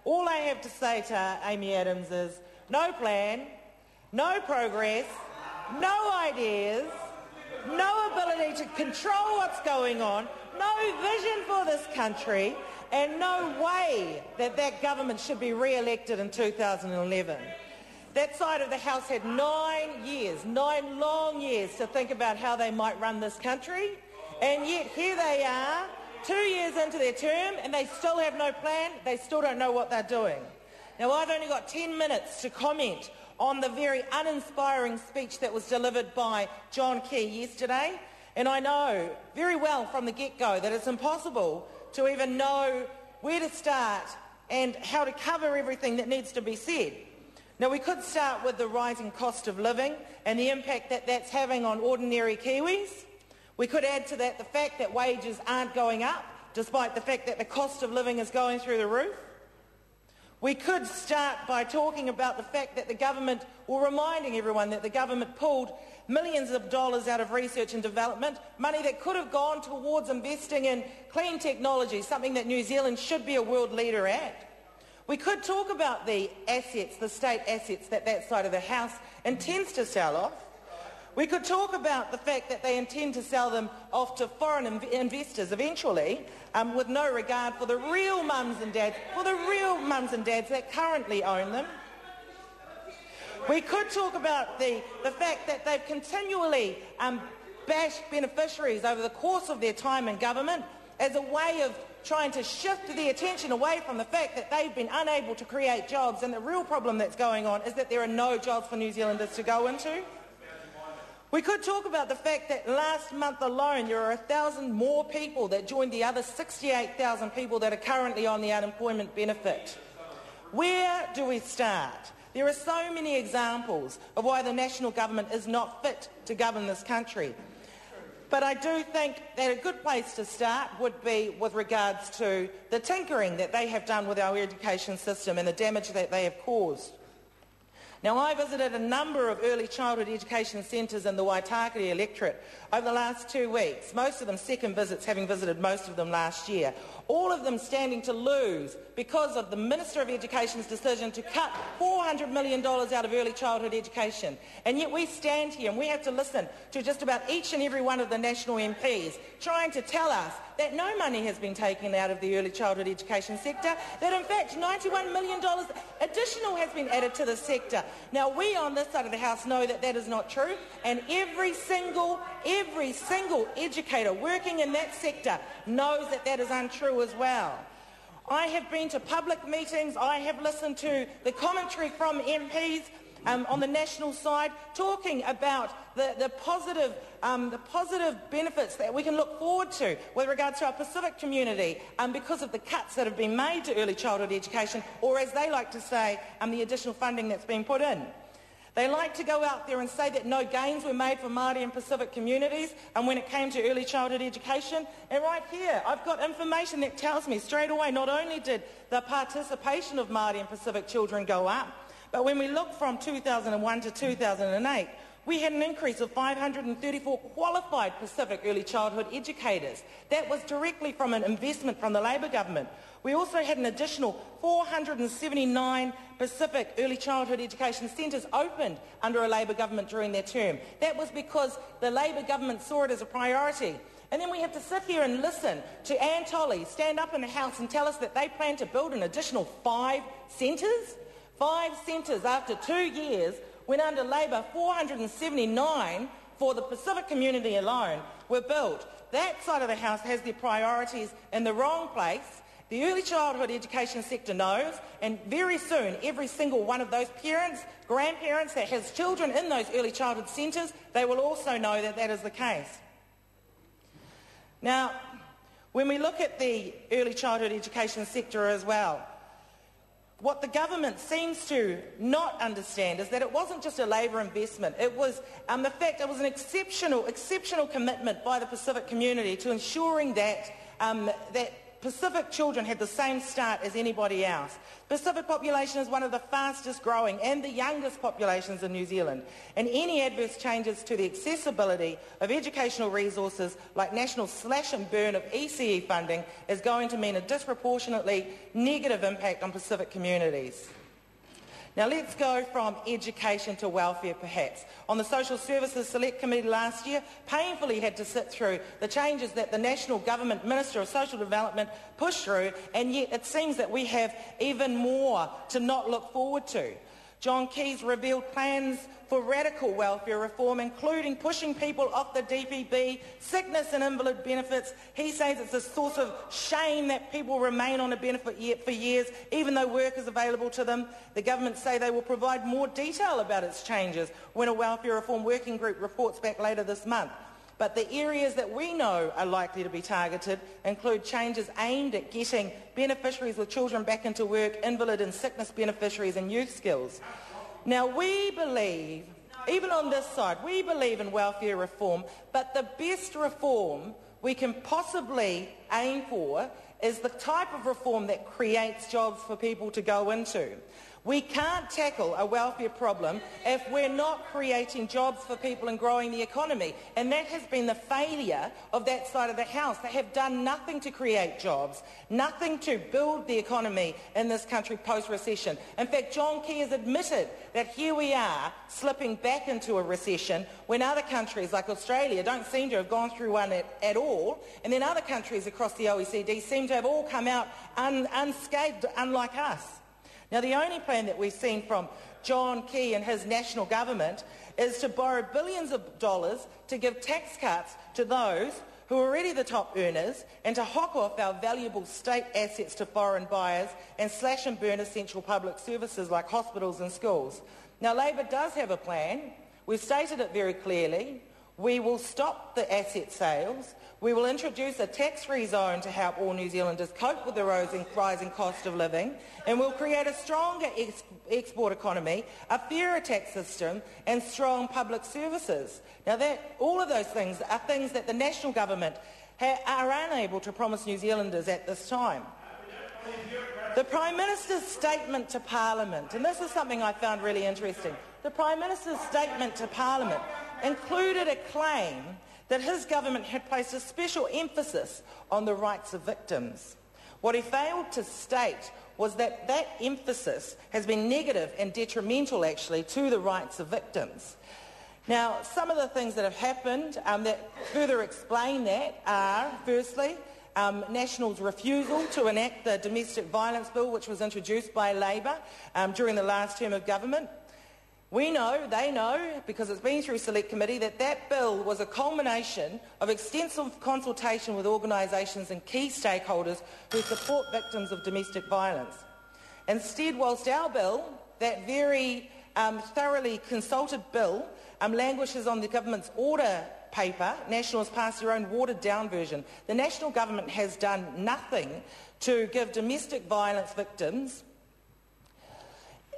All I have to say to Amy Adams is no plan, no progress, no ideas, no ability to control what's going on, no vision for this country, and no way that that government should be re-elected in 2011. That side of the House had 9 long years to think about how they might run this country, and yet here they are, 2 years into their term, and they still have no plan, they still don't know what they're doing. Now, I've only got 10 minutes to comment on the very uninspiring speech that was delivered by John Key yesterday, and I know very well from the get-go that it's impossible to even know where to start and how to cover everything that needs to be said. Now, we could start with the rising cost of living and the impact that that's having on ordinary Kiwis. We could add to that the fact that wages aren't going up, despite the fact that the cost of living is going through the roof. We could start by talking about the fact that the government, or reminding everyone that the government pulled millions of dollars out of research and development, money that could have gone towards investing in clean technology, something that New Zealand should be a world leader at. We could talk about the assets, the state assets that side of the House intends to sell off. We could talk about the fact that they intend to sell them off to foreign investors eventually, with no regard for the real mums and dads, that currently own them. We could talk about the fact that they've continually bashed beneficiaries over the course of their time in government as a way of trying to shift the attention away from the fact that they've been unable to create jobs, and the real problem that's going on is that there are no jobs for New Zealanders to go into. We could talk about the fact that last month alone there are 1,000 more people that joined the other 68,000 people that are currently on the unemployment benefit. Where do we start? There are so many examples of why the national government is not fit to govern this country. But I do think that a good place to start would be with regards to the tinkering that they have done with our education system and the damage that they have caused. Now, I visited a number of early childhood education centres in the Waitakere electorate over the last 2 weeks, most of them second visits, having visited most of them last year, all of them standing to lose because of the Minister of Education's decision to cut $400 million out of early childhood education. And yet we stand here and we have to listen to just about each and every one of the national MPs trying to tell us that no money has been taken out of the early childhood education sector, that in fact $91 million additional has been added to the sector. Now, we on this side of the House know that that is not true, and every single educator working in that sector knows that that is untrue as well. I have been to public meetings, I have listened to the commentary from MPs on the national side talking about the positive benefits that we can look forward to with regards to our Pacific community because of the cuts that have been made to early childhood education, or as they like to say, the additional funding that's been put in. They like to go out there and say that no gains were made for Māori and Pacific communities when it came to early childhood education. And right here, I've got information that tells me straight away not only did the participation of Māori and Pacific children go up, but when we look from 2001 to 2008, we had an increase of 534 qualified Pacific early childhood educators. That was directly from an investment from the Labor government. We also had an additional 479 Pacific early childhood education centres opened under a Labor government during their term. That was because the Labor government saw it as a priority. And then we have to sit here and listen to Anne Tolley stand up in the House and tell us that they plan to build an additional 5 centres? 5 centres after 2 years, when under Labor 479 for the Pacific community alone were built. That side of the House has their priorities in the wrong place. The early childhood education sector knows, and very soon every single one of those parents, grandparents that has children in those early childhood centres, they will also know that that is the case. Now, when we look at the early childhood education sector as well, what the government seems to not understand is that it wasn't just a Labor investment. It was the fact it was an exceptional commitment by the Pacific community to ensuring that Pacific children had the same start as anybody else. Pacific population is one of the fastest growing and the youngest populations in New Zealand, and any adverse changes to the accessibility of educational resources like national slash and burn of ECE funding is going to mean a disproportionately negative impact on Pacific communities. Now let's go from education to welfare perhaps. On the Social Services Select Committee last year, painfully had to sit through the changes that the National Government Minister of Social Development pushed through, and yet it seems that we have even more to not look forward to. John Key's revealed plans for radical welfare reform, including pushing people off the DPB, sickness and invalid benefits. He says it's a source of shame that people remain on a benefit for years, even though work is available to them. The government say they will provide more detail about its changes when a welfare reform working group reports back later this month. But the areas that we know are likely to be targeted include changes aimed at getting beneficiaries with children back into work, invalid and sickness beneficiaries and youth skills. Now we believe, even on this side, we believe in welfare reform, but the best reform we can possibly aim for is the type of reform that creates jobs for people to go into. We can't tackle a welfare problem if we're not creating jobs for people and growing the economy. And that has been the failure of that side of the House. They have done nothing to create jobs, nothing to build the economy in this country post-recession. In fact, John Key has admitted that here we are slipping back into a recession when other countries like Australia don't seem to have gone through one at all, and then other countries across the OECD seem to have all come out unscathed, unlike us. Now, the only plan that we've seen from John Key and his national government is to borrow billions of dollars to give tax cuts to those who are already the top earners and to hock off our valuable state assets to foreign buyers and slash and burn essential public services like hospitals and schools. Now, Labor does have a plan. We've stated it very clearly. We will stop the asset sales. We will introduce a tax-free zone to help all New Zealanders cope with the rising cost of living, and we'll create a stronger export economy, a fairer tax system and strong public services. Now, all of those things are things that the national government are unable to promise New Zealanders at this time. The Prime Minister's statement to Parliament, and this is something I found really interesting, the Prime Minister's statement to Parliament included a claim that his government had placed a special emphasis on the rights of victims. What he failed to state was that that emphasis has been negative and detrimental, actually, to the rights of victims. Now, some of the things that have happened that further explain that are, firstly, National's refusal to enact the Domestic Violence Bill, which was introduced by Labor during the last term of government. We know, they know, because it's been through Select Committee, that that bill was a culmination of extensive consultation with organisations and key stakeholders who support victims of domestic violence. Instead, whilst our bill, that very thoroughly consulted bill, languishes on the government's order paper, National has passed their own watered-down version. The National Government has done nothing to give domestic violence victims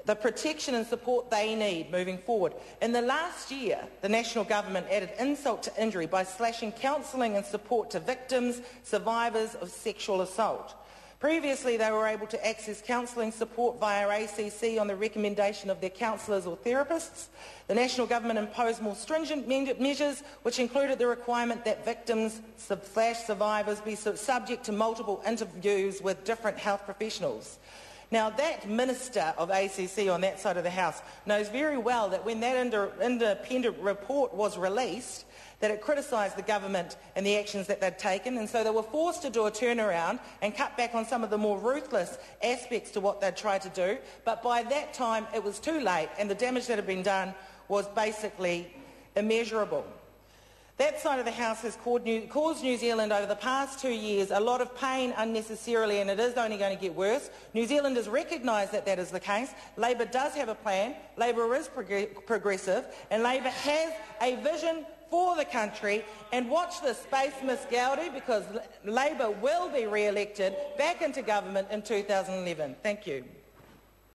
the protection and support they need moving forward. In the last year, the National Government added insult to injury by slashing counselling and support to victims, survivors of sexual assault. Previously, they were able to access counselling support via ACC on the recommendation of their counsellors or therapists. The National Government imposed more stringent measures, which included the requirement that victims / survivors be subject to multiple interviews with different health professionals. Now, that Minister of ACC on that side of the House knows very well that when that independent report was released, that it criticised the government and the actions that they'd taken, and so they were forced to do a turnaround and cut back on some of the more ruthless aspects to what they'd tried to do. But by that time, it was too late, and the damage that had been done was basically immeasurable. That side of the House has caused New Zealand over the past 2 years a lot of pain unnecessarily, and it is only going to get worse. New Zealanders recognise that that is the case. Labor does have a plan. Labor is progressive, and Labor has a vision for the country. And watch this space, Miss Gowdy, because Labor will be re-elected back into government in 2011. Thank you.